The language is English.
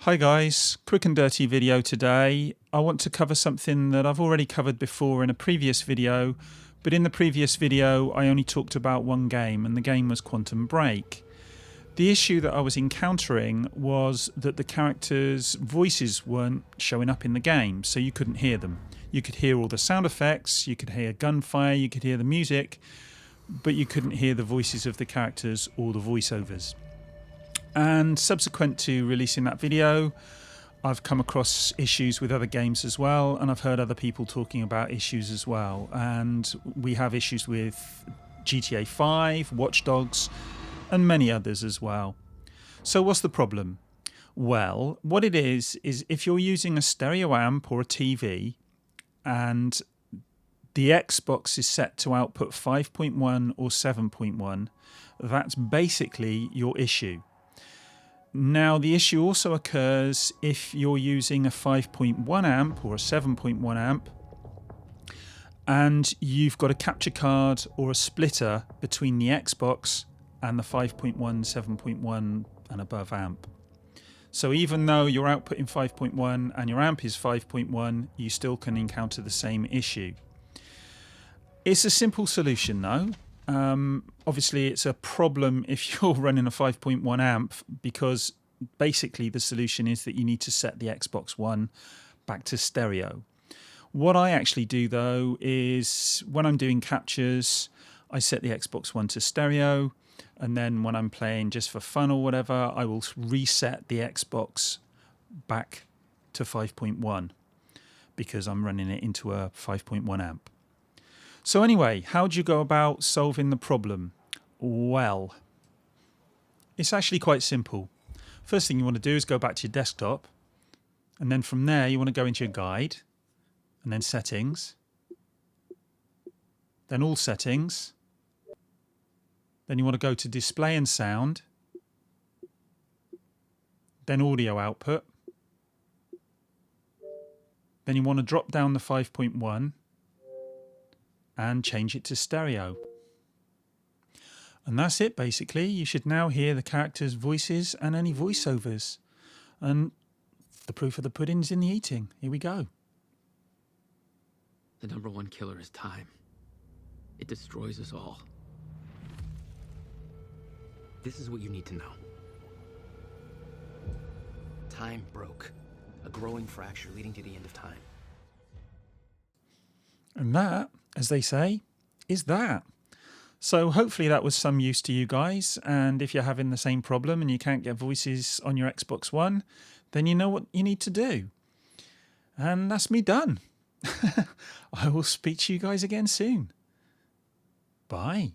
Hi guys, quick and dirty video today. I want to cover something that I've already covered before in a previous video, but in the previous video I only talked about one game, and the game was Quantum Break. The issue that I was encountering was that the characters' voices weren't showing up in the game, so you couldn't hear them. You could hear all the sound effects, you could hear gunfire, you could hear the music, but you couldn't hear the voices of the characters or the voiceovers. And subsequent to releasing that video, I've come across issues with other games as well, and I've heard other people talking about issues as well. And we have issues with GTA 5, Watch Dogs, and many others as well. So what's the problem? Well, what it is if you're using a stereo amp or a TV and the Xbox is set to output 5.1 or 7.1, that's basically your issue. Now, the issue also occurs if you're using a 5.1 amp or a 7.1 amp and you've got a capture card or a splitter between the Xbox and the 5.1, 7.1 and above amp. So even though you're outputting 5.1 and your amp is 5.1, you still can encounter the same issue. It's a simple solution though. Obviously it's a problem if you're running a 5.1 amp, because basically the solution is that you need to set the Xbox One back to stereo. What I actually do though is when I'm doing captures, I set the Xbox One to stereo, and then when I'm playing just for fun or whatever, I will reset the Xbox back to 5.1 because I'm running it into a 5.1 amp. So anyway, how do you go about solving the problem? Well, it's actually quite simple. First thing you want to do is go back to your desktop, and then from there you want to go into your guide, and then settings, then all settings, then you want to go to display and sound, then audio output, then you want to drop down the 5.1 and change it to stereo. And that's it basically. You should now hear the characters' voices and any voiceovers. And the proof of the pudding's in the eating. Here we go. The number one killer is time. It destroys us all. This is what you need to know. Time broke. A growing fracture leading to the end of time. And that, as they say, is that. So hopefully that was some use to you guys, and if you're having the same problem and you can't get voices on your Xbox One, then you know what you need to do. And that's me done. I will speak to you guys again soon. Bye.